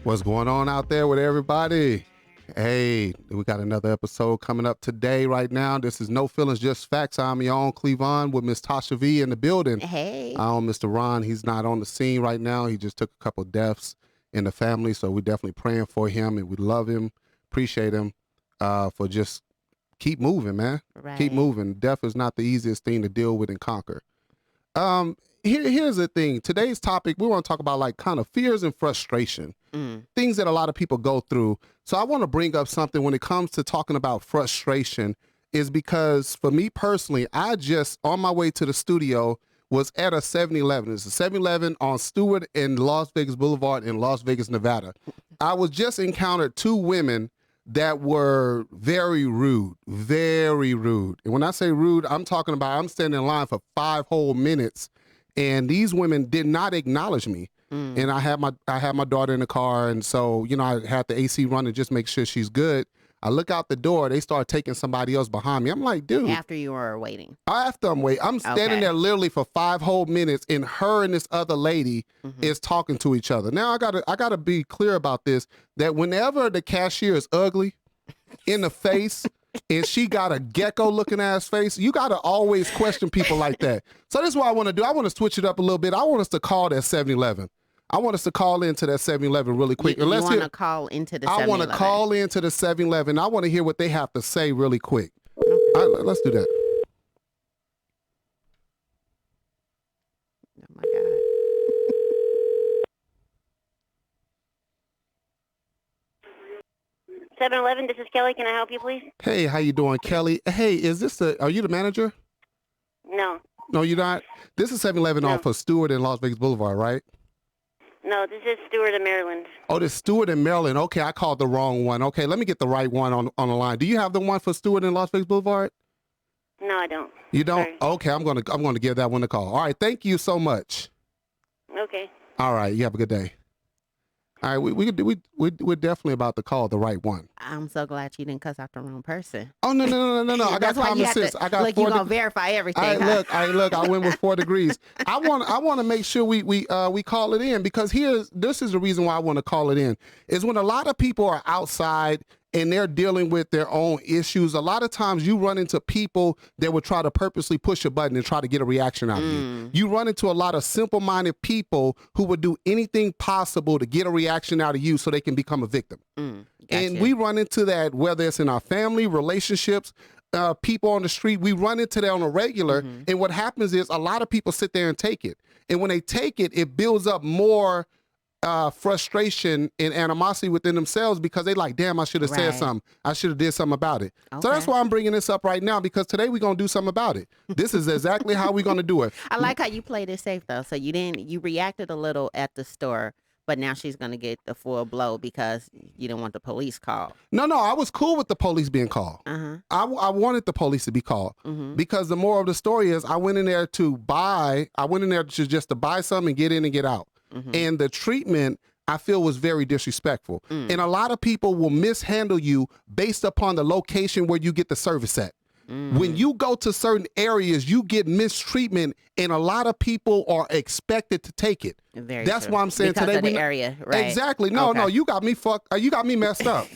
What's going on out there with everybody? Hey, we got another episode coming up today right now. This is No Feelings, Just Facts. I'm your own Clevonne with Miss Tosha V in the building. Hey. Mr. Ron, he's not on the scene right now. He just took a couple deaths in the family, so we're definitely praying for him, and we love him, appreciate him for just keep moving, man. Right. Keep moving. Death is not the easiest thing to deal with and conquer. Here's the thing. Today's topic, we want to talk about like kind of fears and frustration, things that a lot of people go through. So I want to bring up something when it comes to talking about frustration is because for me personally, I just on my way to the studio was at a 7-Eleven. It's a 7-Eleven on Stewart and Las Vegas Boulevard in Las Vegas, Nevada. I was just encountered two women that were very rude, very rude. And when I say rude, I'm talking about I'm standing in line for 5 whole minutes, and these women did not acknowledge me. And I had my daughter in the car, and so I had the AC running just make sure she's good. I look out the door, they start taking somebody else behind me. I'm like, dude. After you were waiting. After I'm waiting. I'm standing there literally for 5 whole minutes, and her and this other lady is talking to each other. Now I gotta be clear about this, that whenever the cashier is ugly in the face and she got a gecko looking ass face, you gotta always question people like that. So this is what I wanna do. I wanna switch it up a little bit. I want us to call that 7-Eleven. I want us to call into that 7-Eleven really quick. You want to call into the 7-Eleven? I want to call into the 7-Eleven. I want to hear what they have to say really quick. Okay. All right, let's do that. Oh, my God. This is Kelly. Can I help you, please? Hey, how you doing, Kelly? Hey, are you the manager? No. No, you're not? This is 7-Eleven off of Stewart and Las Vegas Boulevard, right? No, this is Stewart in Maryland. Oh, this Stewart in Maryland. Okay, I called the wrong one. Okay, let me get the right one on the line. Do you have the one for Stewart and Las Vegas Boulevard? No, I don't. You don't? Sorry. Okay, I'm gonna give that one a call. All right, thank you so much. Okay. All right, you have a good day. All right, we're definitely about to call the right one. I'm so glad you didn't cuss out the wrong person. Oh, no. I got common sense. I got look, you're going to verify everything. I went with 4 degrees. I want to make sure we call it in, because this is the reason why I want to call it in, is when a lot of people are outside and they're dealing with their own issues, a lot of times you run into people that would try to purposely push a button and try to get a reaction out of you. You run into a lot of simple-minded people who would do anything possible to get a reaction out of you so they can become a victim. Gotcha. And we run into that, whether it's in our family, relationships, people on the street, we run into that on a regular. And what happens is a lot of people sit there and take it. And when they take it, it builds up more frustration and animosity within themselves, because they like, damn, I should have said something. I should have did something about it. Okay. So that's why I'm bringing this up right now, because today we're going to do something about it. This is exactly how we're going to do it. I like how you played it safe, though. So you reacted a little at the store, but now she's going to get the full blow because you didn't want the police called. No, I was cool with the police being called. I wanted the police to be called, because the moral of the story is I went in there to just to buy something and get in and get out. And the treatment, I feel, was very disrespectful. And a lot of people will mishandle you based upon the location where you get the service at. When you go to certain areas, you get mistreatment, and a lot of people are expected to take it. That's why I'm saying because today of the area, right? Exactly. No, you got me you got me messed up.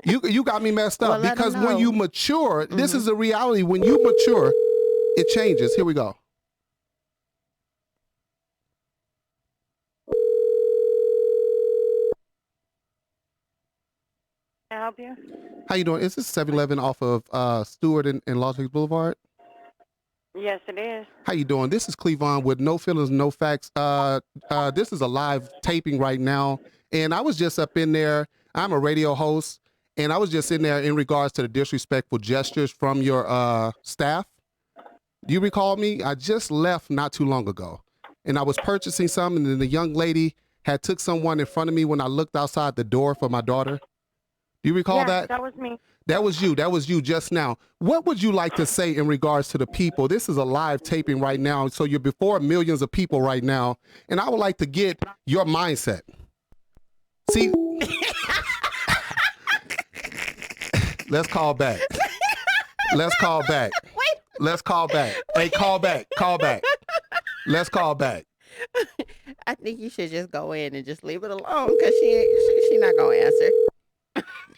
you got me messed up, well, because when you mature, this is the reality. When you mature, it changes. Here we go. Can I help you? How you doing? Is this 7-Eleven off of Stewart and Las Vegas Boulevard? Yes, it is. How you doing? This is Clevonne with No Feelings, No Facts. This is a live taping right now, and I was just up in there. I'm a radio host, and I was just in there in regards to the disrespectful gestures from your staff. Do you recall me? I just left not too long ago, and I was purchasing something, and the young lady had took someone in front of me when I looked outside the door for my daughter. Do you recall that? That was me. That was you. That was you just now. What would you like to say in regards to the people? This is a live taping right now, so you're before millions of people right now, and I would like to get your mindset. See? Let's call back. Let's call back. Wait. Let's call back. Hey, call back. Call back. Let's call back. I think you should just go in and just leave it alone because she not gonna answer.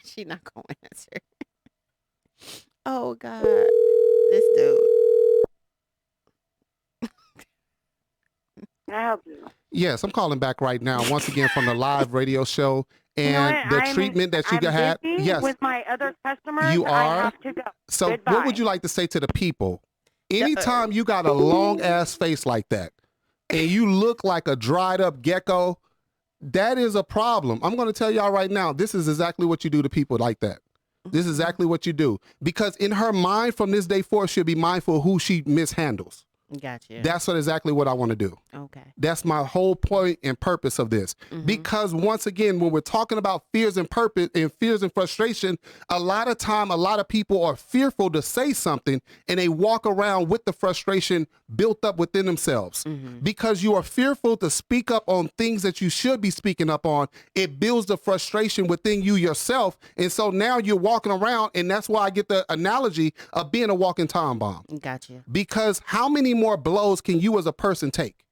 She not gonna answer. Oh God, this dude. Can I help you? Yes, I'm calling back right now, once again from the live radio show. You know And what? the treatment that you I'm had. busy Yes, with my other customers. you I are. have to go. So Goodbye. what would you like to say to the people? Anytime you got a long ass face like that and you look like a dried up gecko, that is a problem. I'm going to tell y'all right now, this is exactly what you do to people like that. This is exactly what you do. Because in her mind from this day forth, she'll be mindful of who she mishandles. Gotcha. That's exactly what I want to do. Okay. That's my whole point and purpose of this. Because once again, when we're talking about fears and purpose and fears and frustration, a lot of people are fearful to say something and they walk around with the frustration built up within themselves. Because you are fearful to speak up on things that you should be speaking up on, it builds the frustration within you yourself. And so now you're walking around, and that's why I get the analogy of being a walking time bomb. Gotcha. Because how many more blows can you as a person take?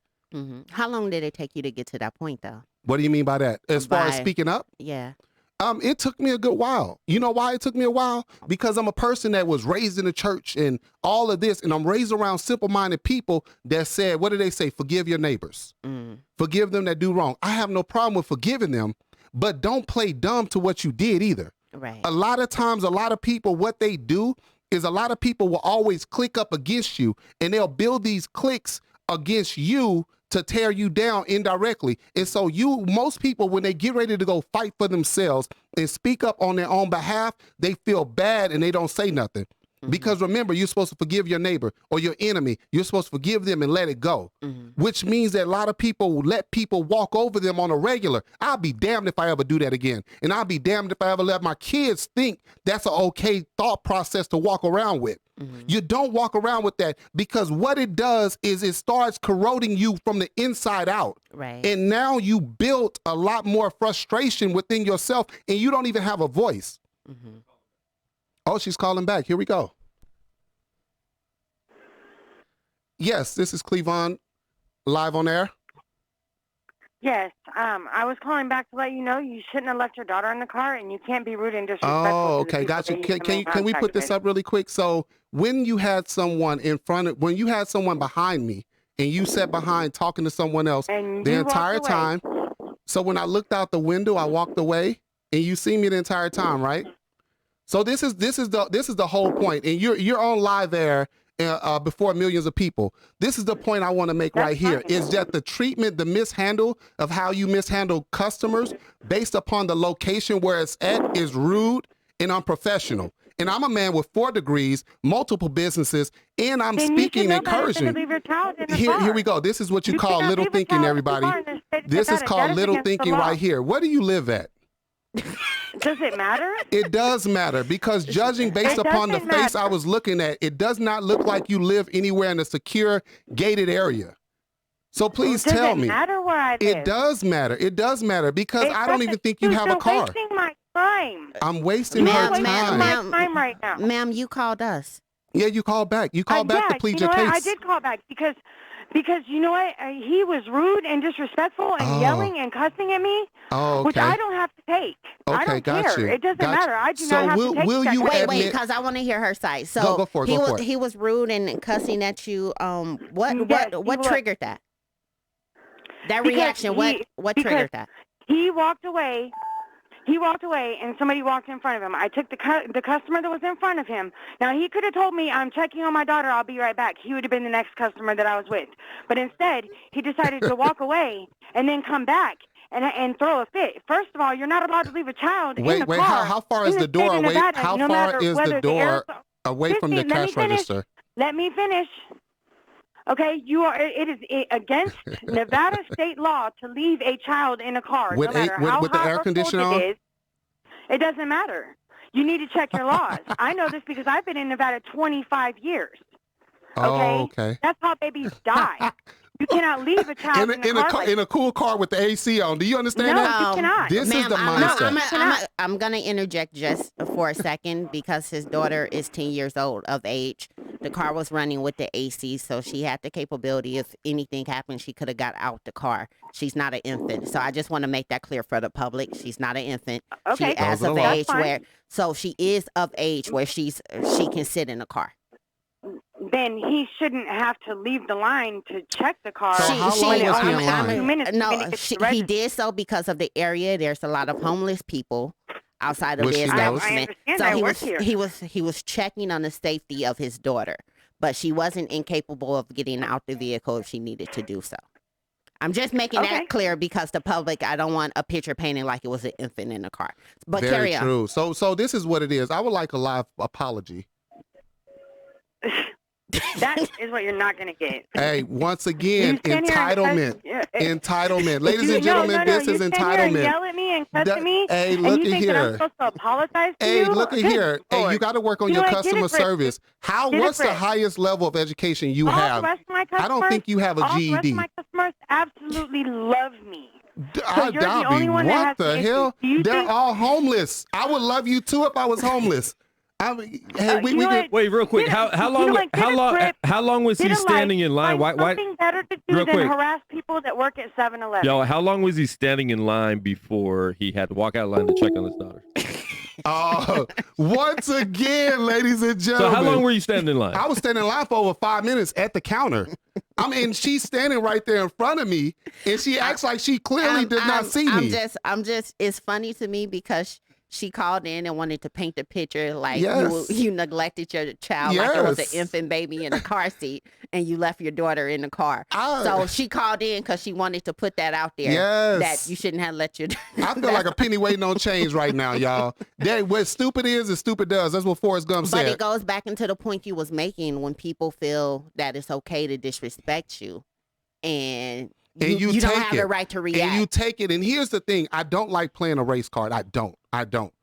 How long did it take you to get to that point, though? What do you mean by that? As far as speaking up? Yeah. It took me a good while. You know why it took me a while? Because I'm a person that was raised in the church and all of this, and I'm raised around simple-minded people that said, what do they say? Forgive your neighbors. Forgive them that do wrong. I have no problem with forgiving them, but don't play dumb to what you did either. Right. A lot of times, a lot of people, what they do is a lot of people will always click up against you, and they'll build these cliques against you to tear you down indirectly. And so most people, when they get ready to go fight for themselves and speak up on their own behalf, they feel bad and they don't say nothing. Because remember, you're supposed to forgive your neighbor or your enemy. You're supposed to forgive them and let it go, which means that a lot of people let people walk over them on a regular. I'll be damned if I ever do that again. And I'll be damned if I ever let my kids think that's an okay thought process to walk around with. You don't walk around with that, because what it does is it starts corroding you from the inside out. Right. And now you built a lot more frustration within yourself, and you don't even have a voice. Oh, she's calling back. Here we go. Yes, this is Clevonne, live on air. Yes, I was calling back to let you know you shouldn't have left your daughter in the car, and you can't be rude and disrespectful. Oh, okay, got you. Can we put this up really quick? So when you had someone behind me, and you sat behind talking to someone else And the you entire walked away. time. So when I looked out the window, I walked away, and you see me the entire time, right? So this is the whole point, and you're on live air before millions of people. This is the point I want to make right here, is that the treatment, the mishandle of how you mishandle customers based upon the location where it's at is rude and unprofessional. And I'm a man with 4 degrees, multiple businesses, and I'm speaking encouraging. Here we go. This is what you call little thinking, everybody. This is called little thinking right here. Where do you live at? Does it matter? It does matter, because judging based upon the face I was looking at, it does not look like you live anywhere in a secure, gated area. So please tell me. Does it matter where I live? It does matter. It does matter, because I don't even think you have a car. You're wasting my time. I'm wasting her time. My time right now. Ma'am, you called us. Yeah, you called back. You called back to plead your case. I did call back because you know what? He was rude and disrespectful and yelling and cussing at me, which I don't have to take. I don't care. It doesn't matter. I do not have to take that. Wait, because I want to hear her side. So go for it. He was rude and cussing at you. What triggered that? That reaction. What triggered that? He walked away. And somebody walked in front of him. I took the customer that was in front of him. Now, he could have told me, I'm checking on my daughter, I'll be right back. He would have been the next customer that I was with. But instead, he decided to walk away and then come back and throw a fit. First of all, you're not allowed to leave a child in the car. How far is the door away? How far is the door away from the cash register? Let me finish. Okay, it is against Nevada state law to leave a child in a car, with no matter how with the hot air or conditioner cold on? it is. It doesn't matter. You need to check your laws. I know this because I've been in Nevada 25 years. Okay? Oh, okay. That's how babies die. You cannot leave a child in a cool car with the AC on. Do you understand that? No, you cannot. This is the mindset. I'm going to interject just for a second, because his daughter is 10 years old of age. The car was running with the AC, so she had the capability. If anything happened, she could have got out the car. She's not an infant, so I just want to make that clear for the public. She's not an infant. Okay, She is of that's age fine. so she is of age where she can sit in the car. Then he shouldn't have to leave the line to check the car. So how long was he in line? 2 minutes for me to get to the He register. did so because of the area. There's a lot of homeless people outside of Which the she knows. establishment. I understand. So I work here. he was checking on the safety of his daughter, but she wasn't incapable of getting out the vehicle if she needed to do so. I'm just making that clear because the public, I don't want a picture painted like it was an infant in the car. But Very carry on. true. So this is what it is. I would like a live apology. That is what you're not going to get. Hey, once again, You stand here and entitlement. Entitlement. Ladies and gentlemen, this is you stand here and entitlement. yell at me and cuss at me, Hey, and look you at think that I'm here. supposed to apologize to Hey, you? look at Good here. Hey, you Lord. got to work on You your know what? Get customer it, Chris. service. Get it, What's the Chris. highest level of education you All have? the rest of my customers, I don't think you have a all the rest GED. of my customers absolutely love me. I you're the doubt only me. one that What has the issues. hell? Do you They're think- all homeless. I would love you too if I was homeless. I mean, hey, we you know could. what? Wait, real quick. Get a- How you know long? what? Get a grip. How long was Get he a standing life. in line? Find Why? something better to do Real than quick. harass people that work at 7-Eleven. Yo, how long was he standing in line before he had to walk out of line to check on his daughter? Once again, ladies and So gentlemen. how long were you standing in line? I was standing in line for over 5 minutes at the counter. I mean, she's standing right there in front of me, and she acts like she clearly did not see me. I'm just, it's funny to me because she called in and wanted to paint the picture like Yes. you neglected your child like it was Yes. an infant baby in a car seat and you left your daughter in the car. So she called in because she wanted to put that out there Yes. that you shouldn't have let your I feel like a penny waiting on change right now, y'all. What stupid is stupid does. That's what Forrest Gump But said. it goes back into the point you was making when people feel that it's okay to disrespect you and you don't take have it. the right to react. And you take it. And here's the thing. I don't like playing a race card. I don't.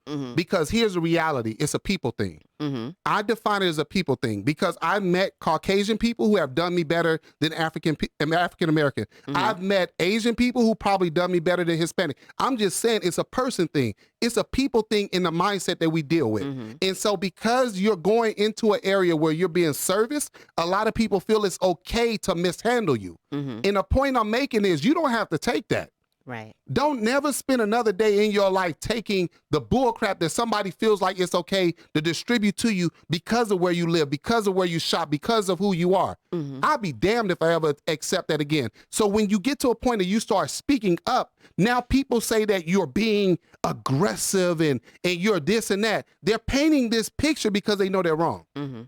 Mhm. Because here's the reality. It's a people thing. Mm-hmm. I define it as a people thing because I've met Caucasian people who have done me better than African American. Mhm. I've met Asian people who probably done me better than Hispanic. I'm just saying it's a person thing. It's a people thing in the mindset that we deal with. Mhm. And so because you're going into an area where you're being serviced, a lot of people feel it's okay to mishandle you. Mm-hmm. And the point I'm making is you don't have to take that. Right. Don't never spend another day in your life taking the bull crap that somebody feels like it's okay to distribute to you because of where you live, because of where you shop, because of who you are. Mm-hmm. I'll be damned if I ever accept that again. So when you get to a point that you start speaking up, now people say that you're being aggressive and you're this and that. They're painting this picture because they know they're wrong. Mm-hmm.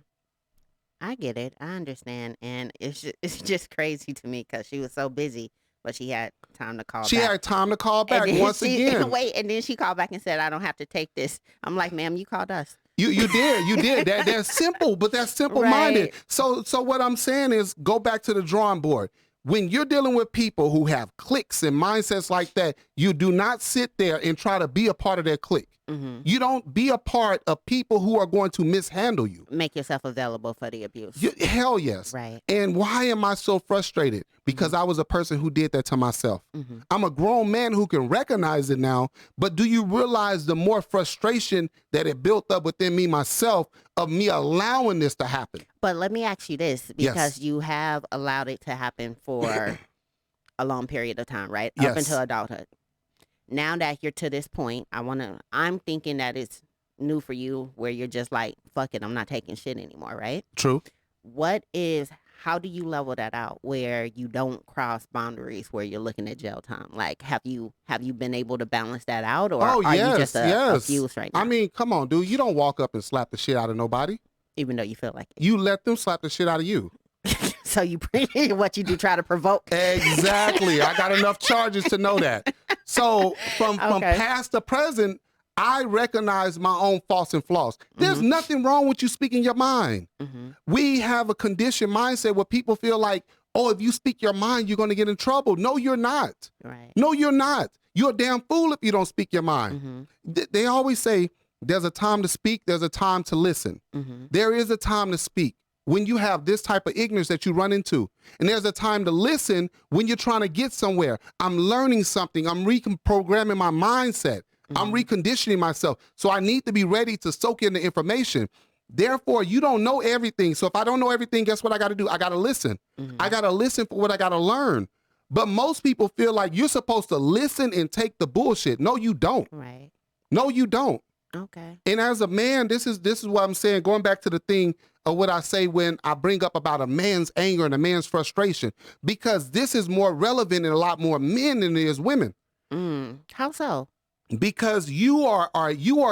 I get it. I understand. And it's just crazy to me because she was so busy, but she had time to call She back. had time to call back And then once she, again. and then she called back and said, I don't have to take this. I'm like, ma'am, you called us. You did. That's simple, but that's simple-minded. Right. So what I'm saying is go back to the drawing board. When you're dealing with people who have cliques and mindsets like that, you do not sit there and try to be a part of their clique. Mm-hmm. You don't be a part of people who are going to mishandle you. Make yourself available for the abuse. Hell yes. Right. And why am I so frustrated? Because I was a person who did that to myself. Mm-hmm. I'm a grown man who can recognize it now, but do you realize the more frustration that it built up within me myself of me allowing this to happen? But let me ask you this, because Yes. you have allowed it to happen for a long period of time, right? Up Yes. until adulthood. Now that you're to this point, I'm thinking that it's new for you where you're just like, fuck it, I'm not taking shit anymore, right? True. How do you level that out where you don't cross boundaries where you're looking at jail time? Like, have you been able to balance that out, or are you just a fuse right now? I mean, come on, dude. You don't walk up and slap the shit out of nobody. Even though you feel like it. You let them slap the shit out of you. So you what you do, try to provoke. Exactly. I got enough charges to know that. So from past to present, I recognize my own faults and flaws. There's nothing wrong with you speaking your mind. Mm-hmm. We have a conditioned mindset where people feel like, oh, if you speak your mind, you're going to get in trouble. No, you're not. Right. No, you're not. You're a damn fool if you don't speak your mind. Mm-hmm. They always say there's a time to speak, there's a time to listen. Mm-hmm. There is a time to speak when you have this type of ignorance that you run into. And there's a time to listen when you're trying to get somewhere. I'm learning something. I'm reprogramming my mindset. I'm reconditioning myself. So I need to be ready to soak in the information. Therefore, you don't know everything. So if I don't know everything, guess what I got to do? I got to listen. I got to listen for what I got to learn. But most people feel like you're supposed to listen and take the bullshit. No, you don't. Right. No, you don't. Okay. And as a man, this is what I'm saying, going back to the thing of what I say when I bring up about a man's anger and a man's frustration, because this is more relevant in a lot more men than it is women. How so? Because you are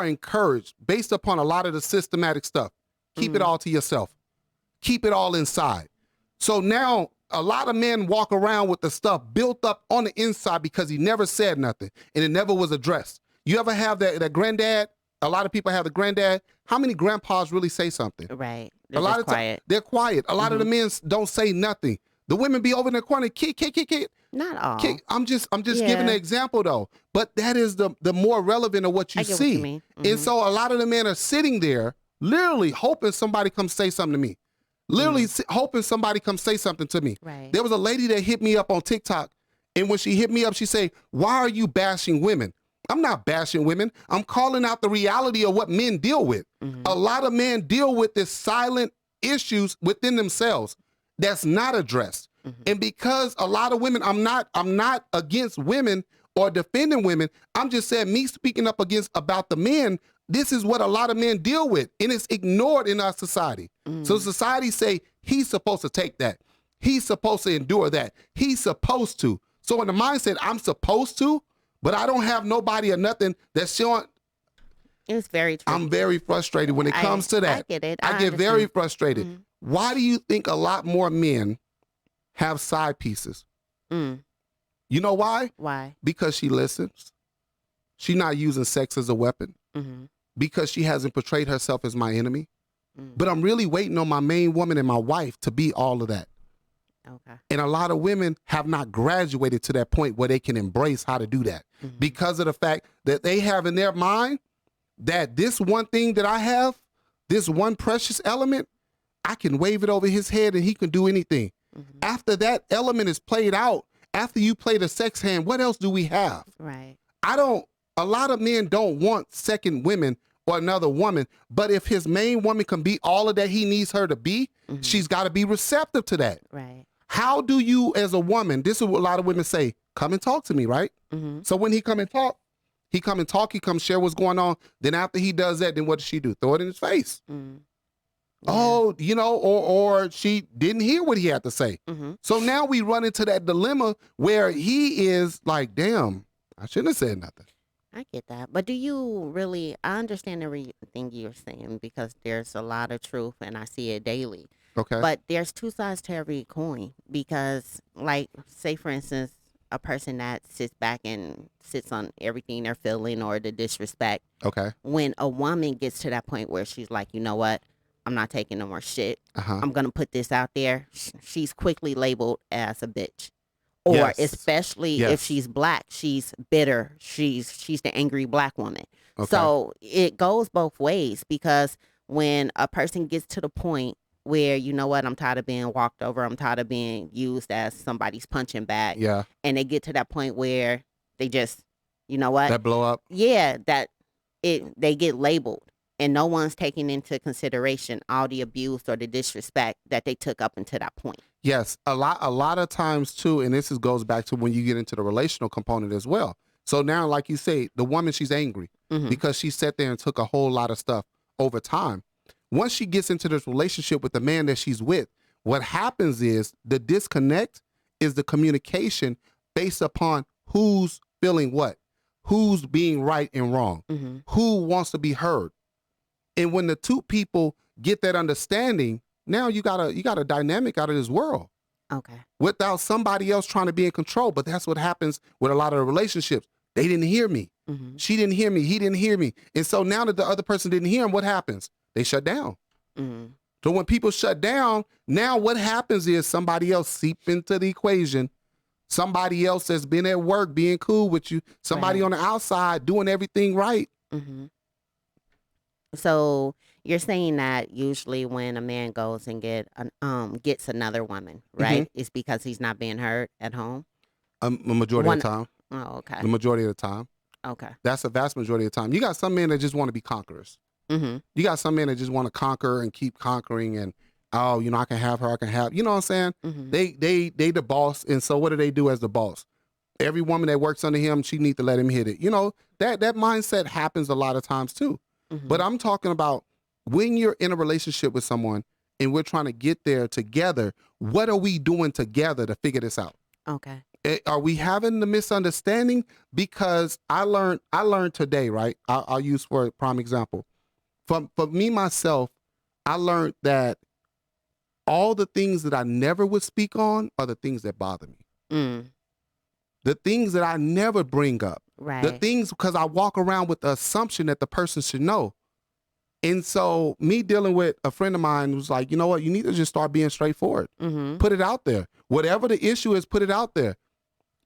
encouraged based upon a lot of the systematic stuff. Keep it all to yourself. Keep it all inside. So now a lot of men walk around with the stuff built up on the inside because he never said nothing and it never was addressed. You ever have that granddad? A lot of people have the granddad. How many grandpas really say something? Right. They're a lot of quiet. They're quiet. A lot of the men don't say nothing. The women be over in the corner, kid. Not all. I'm just giving an example though. But that is the more relevant of what you see. What you mean. And so a lot of the men are sitting there, literally hoping somebody come say something to me. Literally hoping somebody come say something to me. Right. There was a lady that hit me up on TikTok, and when she hit me up, she said, "Why are you bashing women?" I'm not bashing women. I'm calling out the reality of what men deal with. A lot of men deal with this silent issues within themselves that's not addressed. And because a lot of women, I'm not against women or defending women. I'm just saying, me speaking up about the men, this is what a lot of men deal with, and it's ignored in our society. So society say he's supposed to take that. He's supposed to endure that. He's supposed to. So in the mindset, I'm supposed to, but I don't have nobody or nothing that's showing. It's very true. I'm very frustrated when it comes to that. I get it. I get very frustrated. Why do you think a lot more men have side pieces? You know why? Why? Because she listens. She's not using sex as a weapon. Because she hasn't portrayed herself as my enemy. But I'm really waiting on my main woman and my wife to be all of that. Okay. And a lot of women have not graduated to that point where they can embrace how to do that because of the fact that they have in their mind that this one thing that I have, this one precious element, I can wave it over his head and he can do anything. After that element is played out, after you play the sex hand, what else do we have? Right. A lot of men don't want second women or another woman, but if his main woman can be all of that he needs her to be, she's got to be receptive to that. Right. How do you, as a woman, this is what a lot of women say, come and talk to me, right? So when he come and talk, he come share what's going on. Then after he does that, then what does she do? Throw it in his face. Oh, or she didn't hear what he had to say. So now we run into that dilemma where he is like, damn, I shouldn't have said nothing. I get that. But do you really, I understand everything you're saying because there's a lot of truth and I see it daily. Okay. But there's two sides to every coin because, like, say, for instance, a person that sits back and sits on everything they're feeling or the disrespect. Okay. When a woman gets to that point where she's like, you know what? I'm not taking no more shit. I'm going to put this out there. She's quickly labeled as a bitch. Or especially if she's black, she's bitter. She's the angry black woman. Okay. So it goes both ways because when a person gets to the point where, you know what, I'm tired of being walked over. I'm tired of being used as somebody's punching bag. Yeah. And they get to that point where they just, you know what? That blow up. Yeah, they get labeled. And no one's taking into consideration all the abuse or the disrespect that they took up until that point. Yes, a lot of times too, and this goes back to when you get into the relational component as well. So now, like you say, the woman, she's angry because she sat there and took a whole lot of stuff over time. Once she gets into this relationship with the man that she's with, what happens is the disconnect is the communication based upon who's feeling what, who's being right and wrong, who wants to be heard. And when the two people get that understanding, now you got a dynamic out of this world. Okay. Without somebody else trying to be in control. But that's what happens with a lot of the relationships. They didn't hear me. She didn't hear me. He didn't hear me. And so now that the other person didn't hear him, what happens? They shut down. So when people shut down, now what happens is somebody else seep into the equation. Somebody else that's been at work being cool with you. Somebody on the outside doing everything right. So you're saying that usually when a man goes and gets another woman, right, it's because he's not being heard at home? A majority of the time. Oh, okay. The majority of the time. Okay. That's a vast majority of the time. You got some men that just want to be conquerors. Mm-hmm. You got some men that just want to conquer and keep conquering and, oh, I can have her, I can have, you know what I'm saying? Mm-hmm. They the boss. And so what do they do as the boss? Every woman that works under him, she need to let him hit it. That mindset happens a lot of times too. Mm-hmm. But I'm talking about when you're in a relationship with someone and we're trying to get there together, what are we doing together to figure this out? Okay. Are we having the misunderstanding? Because I learned today, right? I'll use for a prime example. For me, myself, I learned that all the things that I never would speak on are the things that bother me. Mm. The things that I never bring up. Right. The things, because I walk around with the assumption that the person should know. And so me dealing with a friend of mine was like, you know what? You need to just start being straightforward. Mm-hmm. Put it out there. Whatever the issue is, put it out there.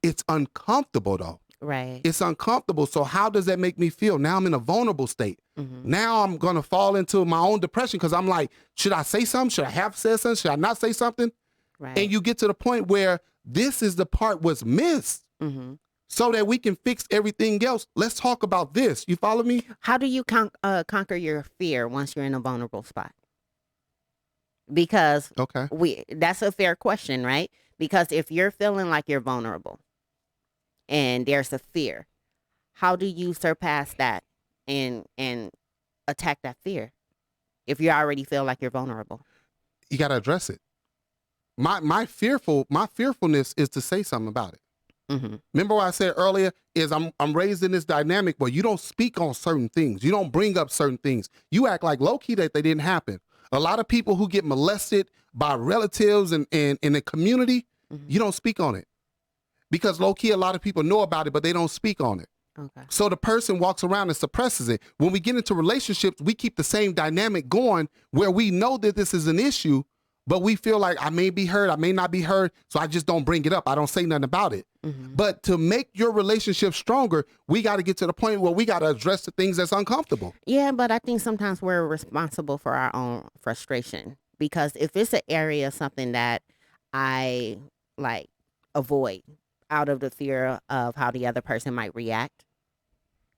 It's uncomfortable though. Right. It's uncomfortable. So how does that make me feel? Now I'm in a vulnerable state. Mm-hmm. Now I'm going to fall into my own depression because I'm like, should I say something? Should I have said something? Should I not say something? Right. And you get to the point where this is the part was missed. Mm-hmm. So that we can fix everything else. Let's talk about this. You follow me? How do you conquer your fear once you're in a vulnerable spot? Because that's a fair question, right? Because if you're feeling like you're vulnerable and there's a fear, how do you surpass that and attack that fear if you already feel like you're vulnerable? You got to address it. My fearfulness is to say something about it. Mm-hmm. Remember what I said earlier is I'm raised in this dynamic where you don't speak on certain things. You don't bring up certain things. You act like low-key that they didn't happen. A lot of people who get molested by relatives and in the community, mm-hmm. you don't speak on it. Because low-key, a lot of people know about it, but they don't speak on it. Okay. So the person walks around and suppresses it. When we get into relationships, we keep the same dynamic going where we know that this is an issue, but we feel like I may be heard, I may not be heard, so I just don't bring it up. I don't say nothing about it. Mm-hmm. But to make your relationship stronger, we got to get to the point where we got to address the things that's uncomfortable. Yeah, but I think sometimes we're responsible for our own frustration. Because if it's an area, something that I avoid out of the fear of how the other person might react,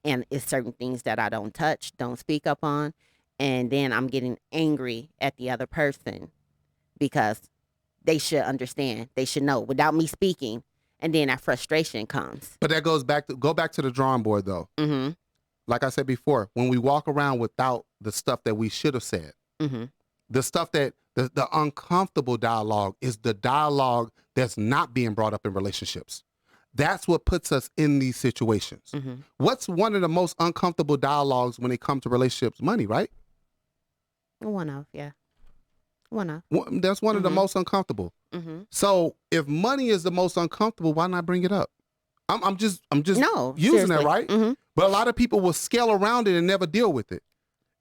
and it's certain things that I don't touch, don't speak up on, and then I'm getting angry at the other person because they should understand, they should know without me speaking, and then that frustration comes. But that go back to the drawing board though. Mm-hmm. Like I said before, when we walk around without the stuff that we should have said, mm-hmm. the stuff that the uncomfortable dialogue is the dialogue that's not being brought up in relationships. That's what puts us in these situations. Mm-hmm. What's one of the most uncomfortable dialogues when it comes to relationships? Money, right? One of. That's one mm-hmm. of the most uncomfortable. Mm-hmm. So if money is the most uncomfortable, why not bring it up? I'm just using seriously. that, right? Mm-hmm. But a lot of people will scale around it and never deal with it.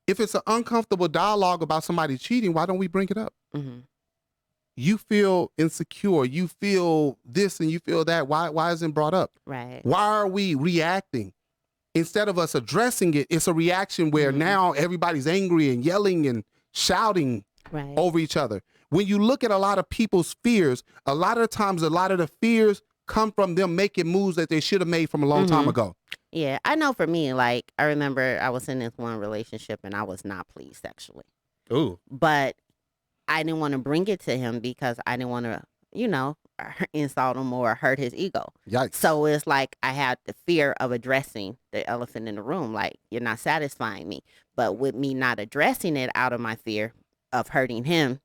If it's an uncomfortable dialogue about somebody cheating, why don't we bring it up? Mm-hmm. You feel insecure, you feel this and you feel that. Why isn't it brought up? Right. Why are we reacting? Instead of us addressing it, it's a reaction where mm-hmm. now everybody's angry and yelling and shouting over each other. When you look at a lot of people's fears, a lot of times, a lot of the fears come from them making moves that they should have made from a long mm-hmm. time ago. Yeah, I know for me, I remember I was in this one relationship and I was not pleased sexually. Ooh. But I didn't want to bring it to him because I didn't want to, insult him or hurt his ego. Yikes. So it's like I had the fear of addressing the elephant in the room, like, you're not satisfying me. But with me not addressing it out of my fear of hurting him,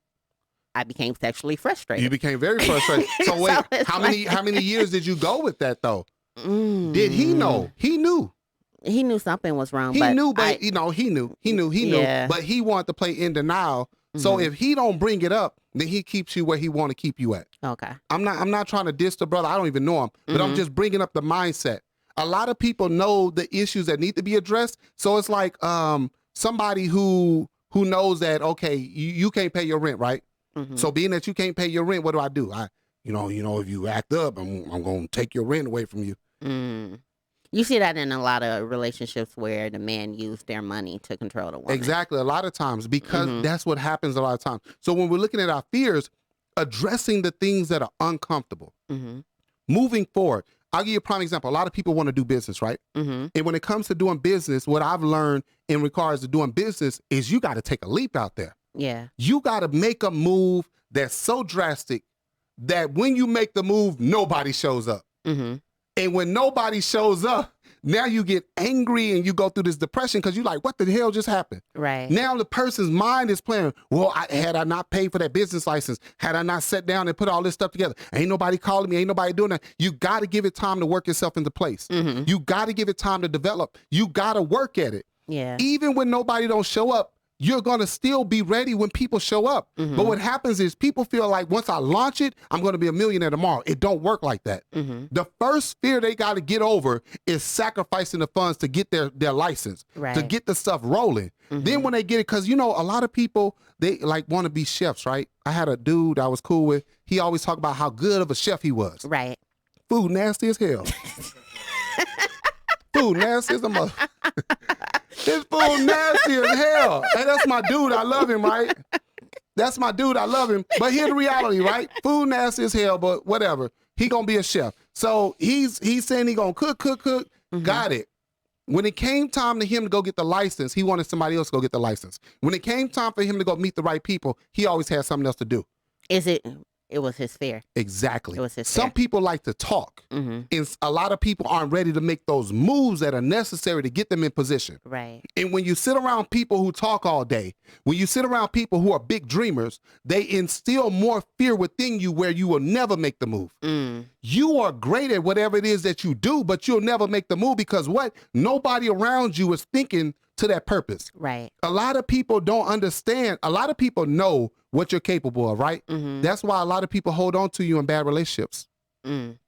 I became sexually frustrated. You became very frustrated. So wait, how many years did you go with that though? Did he know? He knew. He knew something was wrong. He knew, Yeah. But he wanted to play in denial. Mm-hmm. So if he don't bring it up, then he keeps you where he want to keep you at. Okay. I'm not trying to diss the brother. I don't even know him, but mm-hmm. I'm just bringing up the mindset. A lot of people know the issues that need to be addressed. So it's like somebody who knows that, okay, you can't pay your rent, right? Mm-hmm. So being that you can't pay your rent, what do? I if you act up, I'm going to take your rent away from you. Mm. You see that in a lot of relationships where the man used their money to control the woman. Exactly. A lot of times, because mm-hmm. that's what happens a lot of times. So when we're looking at our fears, addressing the things that are uncomfortable, mm-hmm. moving forward. I'll give you a prime example. A lot of people want to do business, right? Mm-hmm. And when it comes to doing business, what I've learned in regards to doing business is you got to take a leap out there. Yeah. You got to make a move that's so drastic that when you make the move, nobody shows up. Mm-hmm. And when nobody shows up, now you get angry and you go through this depression because you're like, what the hell just happened? Right. Now the person's mind is playing, well, had I not paid for that business license, had I not sat down and put all this stuff together, ain't nobody calling me, ain't nobody doing that. You got to give it time to work yourself into place. Mm-hmm. You got to give it time to develop. You got to work at it. Yeah. Even when nobody don't show up, you're going to still be ready when people show up. Mm-hmm. But what happens is people feel like once I launch it, I'm going to be a millionaire tomorrow. It don't work like that. Mm-hmm. The first fear they got to get over is sacrificing the funds to get their license, Right. to get the stuff rolling. Mm-hmm. Then when they get it, because, you know, a lot of people, they like want to be chefs, right? I had a dude I was cool with. He always talked about how good of a chef he was. Right. Food nasty as hell. Food nasty as a mother. This food nasty as hell. And that's my dude. I love him, right? That's my dude. I love him. But here's the reality, right? Food nasty as hell, but whatever. He gonna be a chef. So he's saying he gonna cook. Mm-hmm. Got it. When it came time to him to go get the license, he wanted somebody else to go get the license. When it came time for him to go meet the right people, he always had something else to do. It was his fear. Exactly. It was his Some fear. people like to talk, Mm-hmm. and a lot of people aren't ready to make those moves that are necessary to get them in position. Right. And when you sit around people who talk all day, when you sit around people who are big dreamers, they instill more fear within you where you will never make the move. Mm. You are great at whatever it is that you do, but you'll never make the move because what? Nobody around you is thinking to that purpose. Right. A lot of people don't understand. A lot of people know what you're capable of, right? Mm-hmm. That's why a lot of people hold on to you in bad relationships. Mm.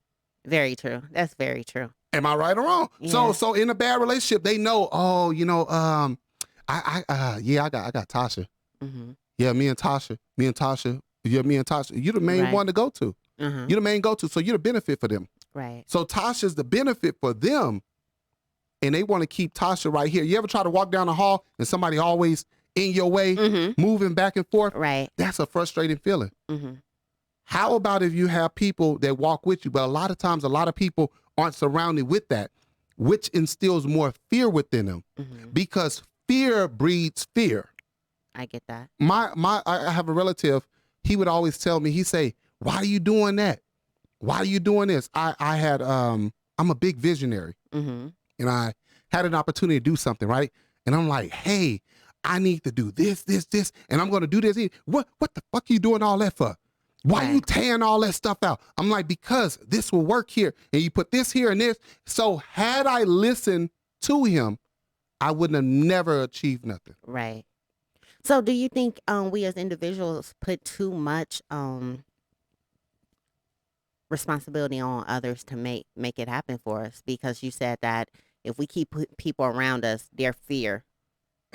Very true. That's very true. Am I right or wrong? Yeah. So in a bad relationship, they know, oh, you know, I got Tosha. Mm-hmm. Yeah, me and Tosha. You're the main Right. one to go to. Mm-hmm. You're the main go-to. So you're the benefit for them. Right. So Tasha's the benefit for them. And they want to keep Tosha right here. You ever try to walk down the hall and somebody always in your way, Mm-hmm. moving back and forth? Right. That's a frustrating feeling. Mm-hmm. How about if you have people that walk with you? But a lot of times, a lot of people aren't surrounded with that, which instills more fear within them Mm-hmm. because fear breeds fear. I get that. I have a relative. He would always tell me, he'd say, why are you doing that? Why are you doing this? I'm a big visionary. Mm-hmm. And I had an opportunity to do something, right? And I'm like, hey, I need to do this, and I'm going to do this. What the fuck are you doing all that for? Why are you tearing all that stuff out? I'm like, because this will work here, and you put this here and this. So had I listened to him, I wouldn't have never achieved nothing. Right. So do you think we as individuals put too much responsibility on others to make it happen for us? Because you said that if we keep people around us, their fear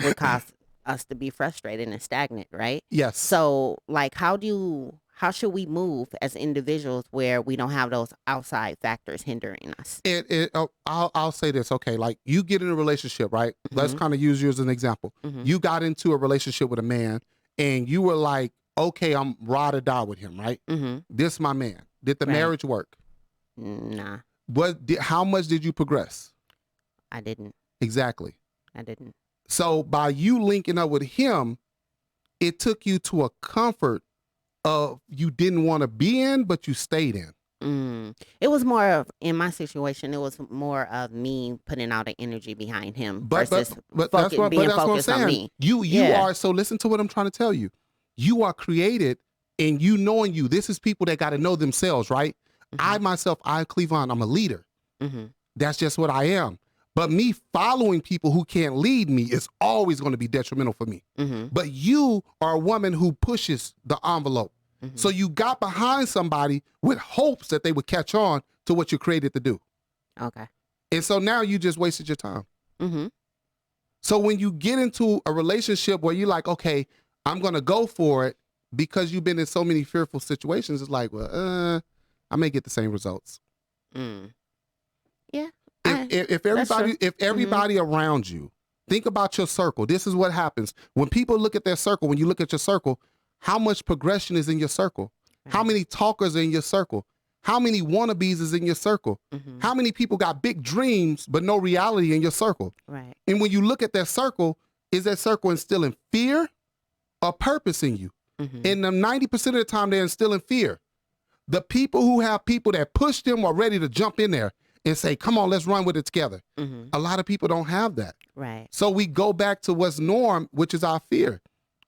would cause us to be frustrated and stagnant, right? Yes. So, like, how should we move as individuals where we don't have those outside factors hindering us? I'll say this, okay? Like, you get in a relationship, right? Mm-hmm. Let's kind of use you as an example. Mm-hmm. You got into a relationship with a man, and you were like, okay, I'm ride or die with him, right? Mm-hmm. This my man. Did the Right. marriage work? Nah, How much did you progress? I didn't. Exactly. I didn't. So by you linking up with him, it took you to a comfort of you didn't want to be in, but you stayed in. It was more of, in my situation, it was more of me putting out the energy behind him versus that's what being I'm focused on saying. me. You Yeah. are, so listen to what I'm trying to tell you. You are created, and you knowing you, this is people that got to know themselves, right? I myself, Clevonne, I'm a leader. Mm-hmm. That's just what I am. But me following people who can't lead me is always going to be detrimental for me. Mm-hmm. But you are a woman who pushes the envelope. Mm-hmm. So you got behind somebody with hopes that they would catch on to what you're created to do. Okay. And so now you just wasted your time. Mm-hmm. So when you get into a relationship where you're like, okay, I'm going to go for it because you've been in so many fearful situations, it's like, well, I may get the same results. Mm. Yeah. If everybody around you, think about your circle. This is what happens. When people look at their circle, when you look at your circle, how much progression is in your circle? How many talkers are in your circle? How many wannabes is in your circle? How many people got big dreams but no reality in your circle? Right. And when you look at that circle, is that circle instilling fear or purpose in you? And 90% of the time, they're instilling fear. The people who have people that push them are ready to jump in there and say, come on, let's run with it together. A lot of people don't have that. Right. So we go back to what's norm, which is our fear.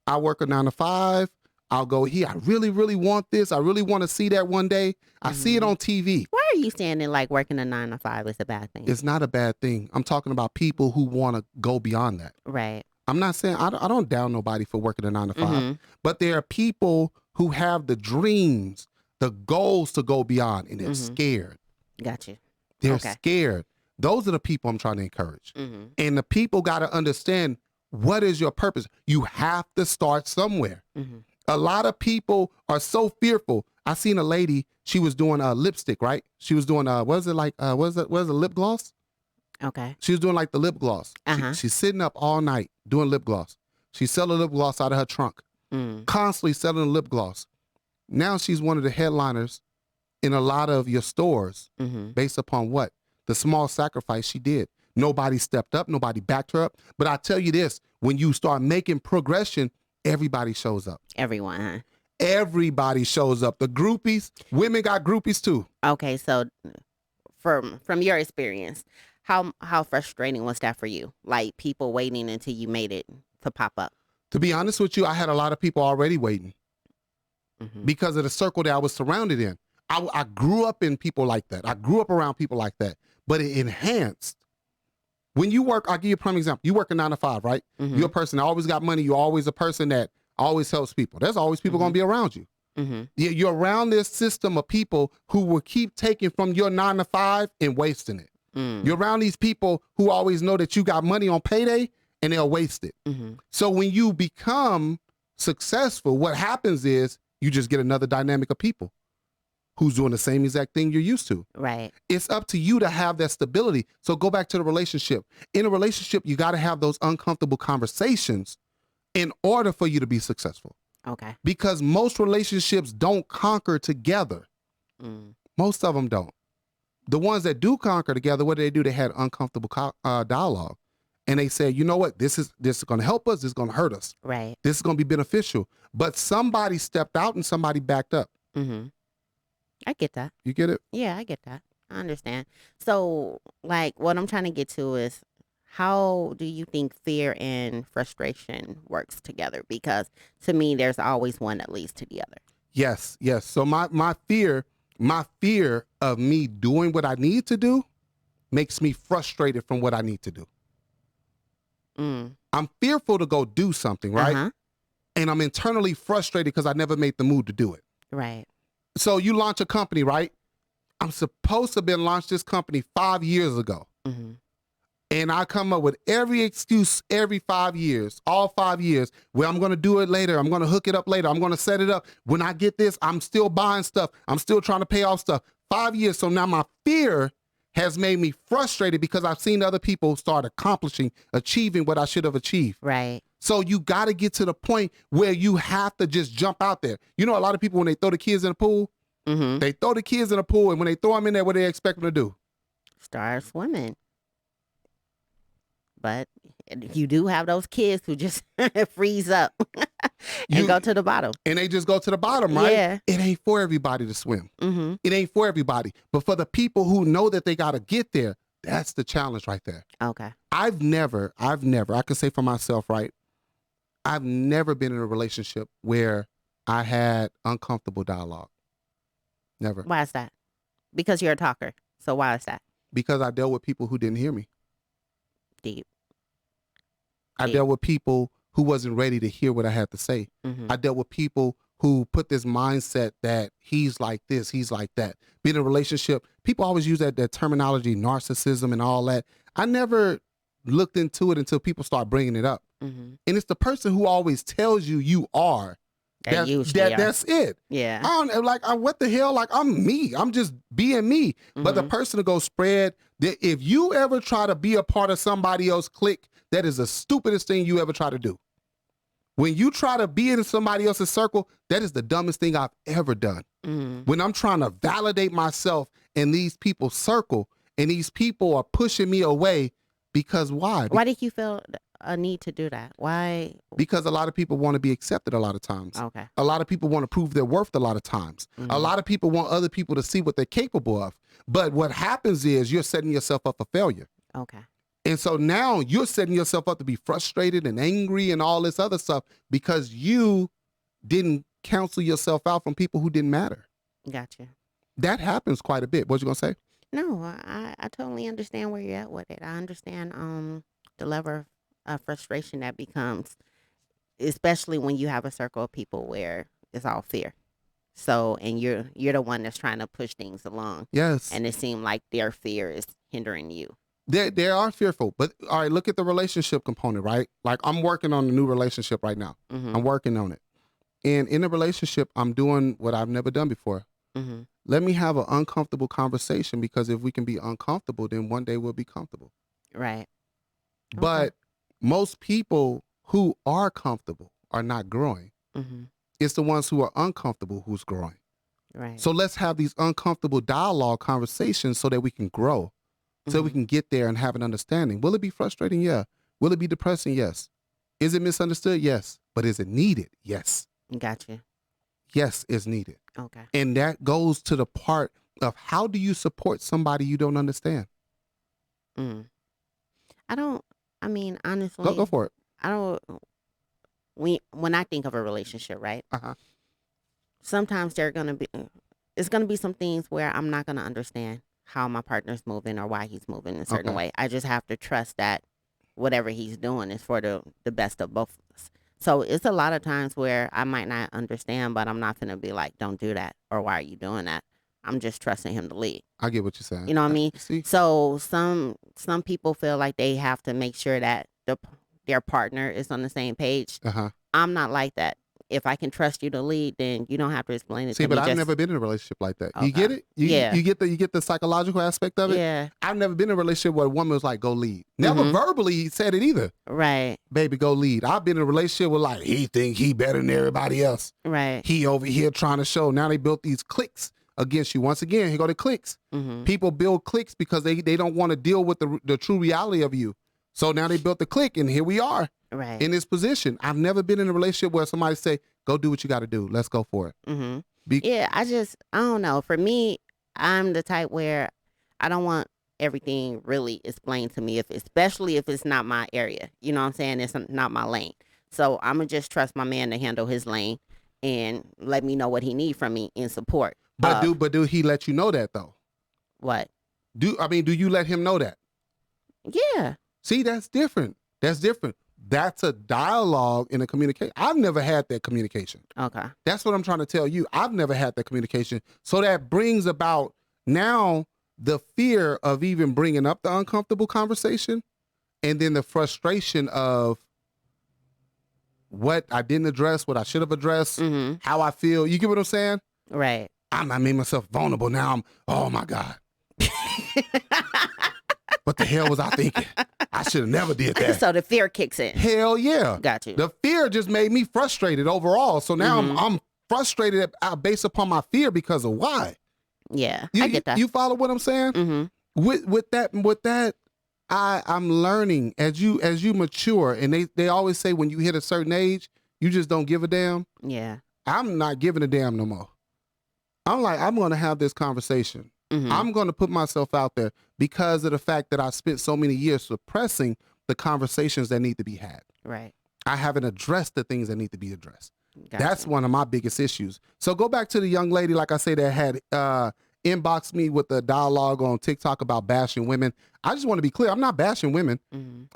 I work a 9 to 5. I'll go here. I really, really want this. I really want to see that one day. I see it on TV. Why are you saying that like working a 9 to 5 is a bad thing? It's not a bad thing. I'm talking about people who want to go beyond that. Right. I'm not saying, I don't down nobody for working a 9 to 5, but there are people who have the dreams, the goals to go beyond, and they're scared. Got you. They're scared. Those are the people I'm trying to encourage. And the people got to understand, what is your purpose? You have to start somewhere. A lot of people are so fearful. I seen a lady, she was doing lipstick, right? She was doing, what is it, lip gloss? Okay. She was doing like the lip gloss. She's sitting up all night doing lip gloss. She's selling lip gloss out of her trunk, constantly selling lip gloss. Now she's one of the headliners in a lot of your stores based upon what? The small sacrifice she did. Nobody stepped up. Nobody backed her up. But I tell you this, when you start making progression, everybody shows up. Everyone, huh? Everybody shows up. The groupies, women got groupies too. Okay, so from your experience, how frustrating was that for you? Like people waiting until you made it to pop up? To be honest with you, I had a lot of people already waiting because of the circle that I was surrounded in. I grew up in people like that. I grew up around people like that, but it enhanced. When you work, I'll give you a prime example. You work a 9 to 5, right? You're a person that always got money. You're always a person that always helps people. There's always people going to be around you. You're around this system of people who will keep taking from your 9 to 5 and wasting it. You're around these people who always know that you got money on payday and they'll waste it. So when you become successful, what happens is you just get another dynamic of people who's doing the same exact thing you're used to. Right. It's up to you to have that stability. So go back to the relationship. In a relationship, you got to have those uncomfortable conversations in order for you to be successful. Okay. Because most relationships don't conquer together. Most of them don't. The ones that do conquer together, what do? They had uncomfortable dialogue. And they said, you know what? This is going to help us. This is going to hurt us. Right. This is going to be beneficial. But somebody stepped out and somebody backed up. I get that. You get it? Yeah, I get that. I understand. So, like, what I'm trying to get to is, how do you think fear and frustration works together? Because to me, there's always one that leads to the other. Yes. So my fear of me doing what I need to do makes me frustrated from what I need to do. I'm fearful to go do something, right? And I'm internally frustrated because I never made the move to do it. Right. So you launch a company, right? I'm supposed to have been launched this company 5 years ago. And I come up with every excuse every 5 years, all 5 years, where I'm going to do it later. I'm going to hook it up later. I'm going to set it up. When I get this, I'm still buying stuff. I'm still trying to pay off stuff. 5 years. So now my fear has made me frustrated because I've seen other people start achieving what I should have achieved. Right. So you got to get to the point where you have to just jump out there. You know, a lot of people, when they throw the kids in the pool, they throw the kids in the pool, and when they throw them in there, what do they expect them to do? Start swimming. But you do have those kids who just freeze up and go to the bottom. And they just go to the bottom, right? Yeah. It ain't for everybody to swim. It ain't for everybody. But for the people who know that they got to get there, that's the challenge right there. Okay. I've never, I can say for myself, right? I've never been in a relationship where I had uncomfortable dialogue. Never. Why is that? Because you're a talker. So why is that? Because I dealt with people who didn't hear me. Deep. I dealt with people who wasn't ready to hear what I had to say. I dealt with people who put this mindset that he's like this, he's like that. Being in a relationship, people always use that terminology, narcissism and all that. I never looked into it until people start bringing it up. And it's the person who always tells you are. That's it. Yeah. I don't, what the hell? Like, I'm me. I'm just being me. But the person to go spread, that if you ever try to be a part of somebody else's clique, that is the stupidest thing you ever try to do. When you try to be in somebody else's circle, that is the dumbest thing I've ever done. When I'm trying to validate myself in these people's circle and these people are pushing me away, because why? Why did you feel a need to do that? Why? Because a lot of people want to be accepted a lot of times. Okay. A lot of people want to prove their worth a lot of times. A lot of people want other people to see what they're capable of. But what happens is you're setting yourself up for failure. Okay. And so now you're setting yourself up to be frustrated and angry and all this other stuff because you didn't counsel yourself out from people who didn't matter. Gotcha. That happens quite a bit. What you gonna say? No, I totally understand where you're at with it. I understand the level of frustration that becomes, especially when you have a circle of people where it's all fear. So, and you're the one that's trying to push things along. Yes. And it seemed like their fear is hindering you. They are fearful. But all right, look at the relationship component, right? Like I'm working on a new relationship right now. Mm-hmm. I'm working on it. And in a relationship, I'm doing what I've never done before. Mm-hmm. Let me have an uncomfortable conversation, because if we can be uncomfortable, then one day we'll be comfortable. Right. But most people who are comfortable are not growing. Mm-hmm. It's the ones who are uncomfortable who's growing. Right. So let's have these uncomfortable dialogue conversations so that we can grow, so we can get there and have an understanding. Will it be frustrating? Yeah. Will it be depressing? Yes. Is it misunderstood? Yes. But is it needed? Yes. Gotcha. Yes, it's needed. Okay. And that goes to the part of how do you support somebody you don't understand? I mean, honestly. Go for it. I don't, when I think of a relationship, right? Uh-huh. Sometimes it's going to be some things where I'm not going to understand how my partner's moving or why he's moving in a certain way. I just have to trust that whatever he's doing is for the best of both of us. So it's a lot of times where I might not understand, but I'm not going to be like, don't do that, or why are you doing that? I'm just trusting him to lead. I get what you're saying. You know what I mean? See? So some people feel like they have to make sure that their partner is on the same page. Uh-huh. I'm not like that. If I can trust you to lead, then you don't have to explain it to me. See, but I've never been in a relationship like that. Okay. You get it? You get the psychological aspect of it? Yeah. I've never been in a relationship where a woman was like, go lead. Never verbally said it either. Right. Baby, go lead. I've been in a relationship where like, he think he better than everybody else. Right. He over here trying to show. Now they built these cliques against you. Once again, here go the cliques. People build cliques because they don't want to deal with the true reality of you. So now they built the clique, and here we are in this position. I've never been in a relationship where somebody say, go do what you got to do. Let's go for it. Yeah, I don't know. For me, I'm the type where I don't want everything really explained to me, especially if it's not my area. You know what I'm saying? It's not my lane. So I'm going to just trust my man to handle his lane and let me know what he needs from me in support. But do he let you know that, though? What? Do you let him know that? Yeah. See, that's different. That's a dialogue in a communication. I've never had that communication. Okay. That's what I'm trying to tell you. I've never had that communication. So that brings about now the fear of even bringing up the uncomfortable conversation, and then the frustration of what I didn't address, what I should have addressed, how I feel. You get what I'm saying? Right. I made myself vulnerable. Now oh my God. What the hell was I thinking? I should have never did that. So the fear kicks in. Hell yeah. Got you. The fear just made me frustrated overall. So now I'm frustrated based upon my fear because of why. Yeah, I get that. You follow what I'm saying? With that, I'm learning as you mature, and they always say when you hit a certain age, you just don't give a damn. Yeah. I'm not giving a damn no more. I'm like, I'm going to have this conversation. I'm going to put myself out there because of the fact that I spent so many years suppressing the conversations that need to be had. Right. I haven't addressed the things that need to be addressed. Gotcha. That's one of my biggest issues. So go back to the young lady, like I say, that had inboxed me with a dialogue on TikTok about bashing women. I just want to be clear. I'm not bashing women.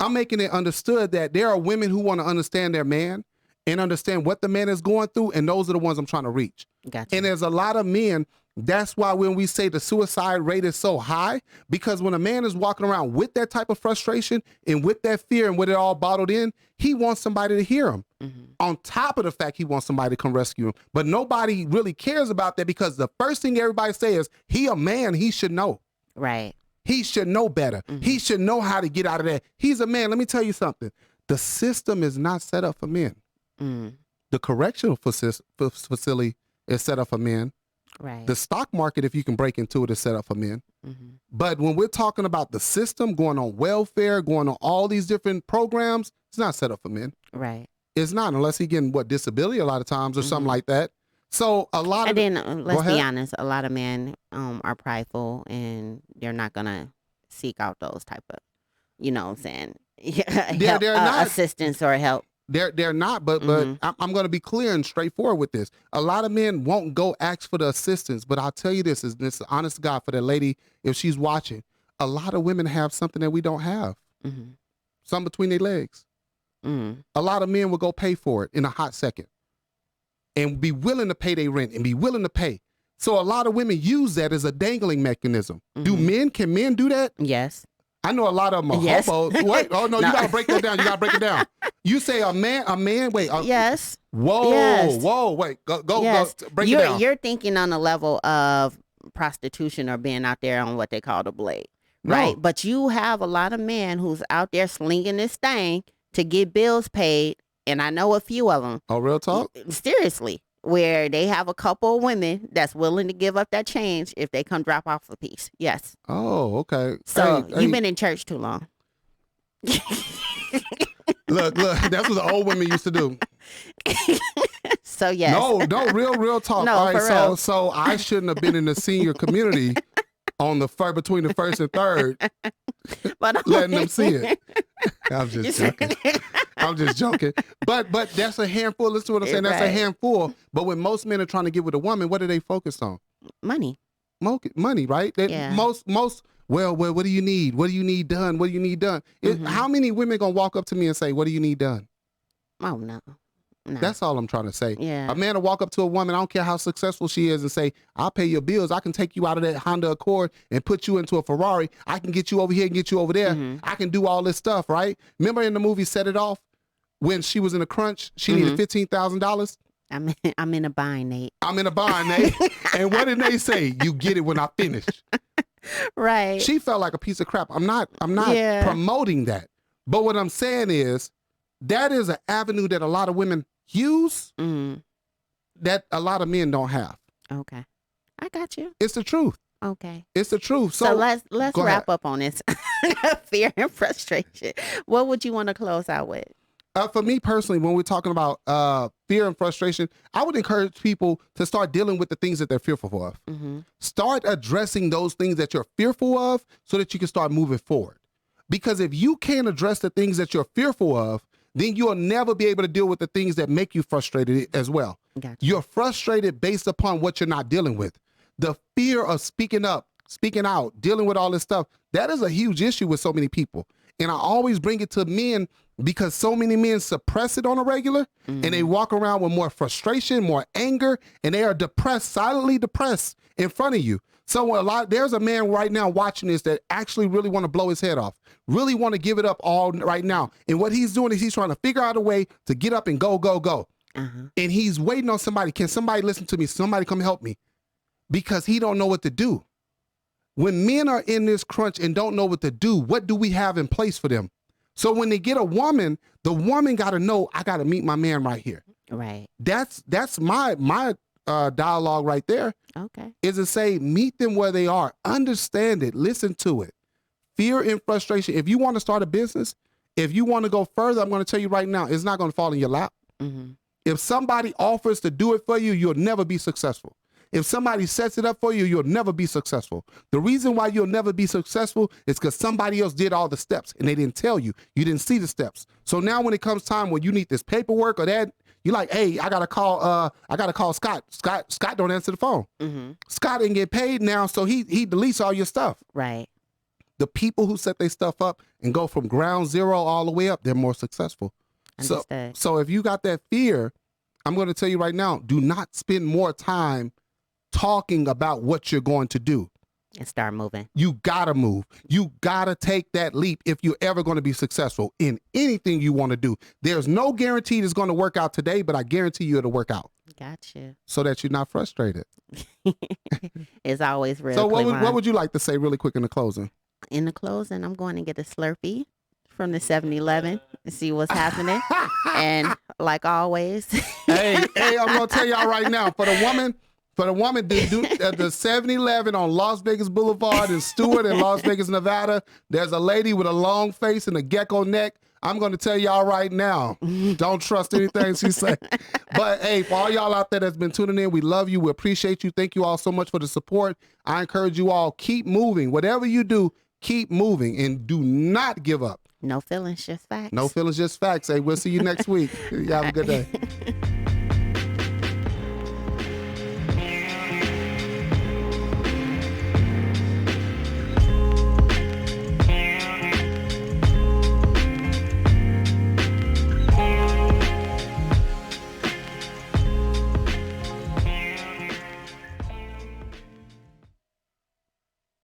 I'm making it understood that there are women who want to understand their man and understand what the man is going through, and those are the ones I'm trying to reach. Gotcha. And there's a lot of men. That's why when we say the suicide rate is so high, because when a man is walking around with that type of frustration and with that fear and with it all bottled in, he wants somebody to hear him. On top of the fact he wants somebody to come rescue him. But nobody really cares about that because the first thing everybody says is, he a man, he should know. Right. He should know better. He should know how to get out of that. He's a man. Let me tell you something. The system is not set up for men. The correctional facility is set up for men. Right. The stock market, if you can break into it, is set up for men. But when we're talking about the system, going on welfare, going on all these different programs, it's not set up for men. Right. It's not, unless he's getting disability a lot of times or something like that. So a lot of let's be honest, a lot of men are prideful and they're not gonna seek out those type of, you know what I'm saying, they're not assistance or help. They're not, but I'm going to be clear and straightforward with this. A lot of men won't go ask for the assistance, but I'll tell you this is honest to God for that lady, if she's watching, a lot of women have something that we don't have, something between their legs. A lot of men will go pay for it in a hot second and be willing to pay their rent and be willing to pay. So a lot of women use that as a dangling mechanism. Can men do that? Yes. I know a lot of them are hobos. Wait, oh no, you gotta break that down. You gotta break it down. You say a man. Wait. Yes. Whoa, yes. Whoa. Wait. Go. Break it down. You're thinking on the level of prostitution or being out there on what they call the blade, right? No. But you have a lot of men who's out there slinging this thing to get bills paid, and I know a few of them. Oh, real talk? Seriously. Where they have a couple of women that's willing to give up that change if they come drop off a piece. Yes. Oh, okay. So you've been in church too long. Look, that's what the old women used to do. So yes. No, real talk. No, all right, for real. So I shouldn't have been in the senior community on between the first and third, but letting them see it. I'm just joking. I'm just joking. But that's a handful. Listen to what I'm saying. That's a handful. But when most men are trying to get with a woman, what are they focused on? Money. Money, right? Most. Well, what do you need? What do you need done? What do you need done? How many women gonna walk up to me and say, "What do you need done?" Oh no. That's all I'm trying to say. Yeah. A man will walk up to a woman, I don't care how successful she is, and say, "I'll pay your bills. I can take you out of that Honda Accord and put you into a Ferrari. I can get you over here and get you over there. I can do all this stuff," right? Remember in the movie Set It Off, when she was in a crunch, she needed $15,000. I'm in a bind, Nate. I'm in a bind, Nate. And what did they say? You get it when I finish. Right. She felt like a piece of crap. I'm not promoting that. But what I'm saying is that is an avenue that a lot of women use that a lot of men don't have. Okay. I got you. It's the truth. Okay. It's the truth. So let's wrap up on this fear and frustration. What would you want to close out with? For me personally, when we're talking about fear and frustration, I would encourage people to start dealing with the things that they're fearful of. Start addressing those things that you're fearful of so that you can start moving forward. Because if you can't address the things that you're fearful of, then you'll never be able to deal with the things that make you frustrated as well. Gotcha. You're frustrated based upon what you're not dealing with. The fear of speaking up, speaking out, dealing with all this stuff, that is a huge issue with so many people. And I always bring it to men because so many men suppress it on a regular and they walk around with more frustration, more anger, and they are depressed, silently depressed in front of you. So there's a man right now watching this that actually really want to blow his head off, really want to give it up all right now. And what he's doing is he's trying to figure out a way to get up and go. And he's waiting on somebody. Can somebody listen to me? Somebody come help me. Because he don't know what to do. When men are in this crunch and don't know what to do, what do we have in place for them? So when they get a woman, the woman got to know, I got to meet my man right here. Right. That's my dialogue right there. Okay. Is to say, meet them where they are. Understand it. Listen to it. Fear and frustration. If you want to start a business, if you want to go further, I'm going to tell you right now, it's not going to fall in your lap. If somebody offers to do it for you, you'll never be successful. If somebody sets it up for you, you'll never be successful. The reason why you'll never be successful is because somebody else did all the steps and they didn't tell you. You didn't see the steps. So now when it comes time when you need this paperwork or that, you're like, hey, I gotta call Scott. Scott don't answer the phone. Scott didn't get paid now, so he deletes all your stuff. Right. The people who set their stuff up and go from ground zero all the way up, they're more successful. Understood. So if you got that fear, I'm going to tell you right now, do not spend more time talking about what you're going to do. And start moving. You gotta move. You gotta take that leap if you're ever going to be successful in anything you want to do. There's no guarantee it's going to work out today, but I guarantee you it'll work out. Gotcha. So that you're not frustrated. It's always real. So what would you like to say really quick in the closing? In the closing, I'm going to get a Slurpee from the 7-Eleven and see what's happening. And like always. hey, I'm going to tell y'all right now, for the woman, the 7-Eleven on Las Vegas Boulevard in Stewart in Las Vegas, Nevada, there's a lady with a long face and a gecko neck. I'm going to tell y'all right now, don't trust anything she said. But hey, for all y'all out there that's been tuning in, we love you. We appreciate you. Thank you all so much for the support. I encourage you all, keep moving. Whatever you do, keep moving and do not give up. No feelings, just facts. No feelings, just facts. Hey, we'll see you next week. You have a good day.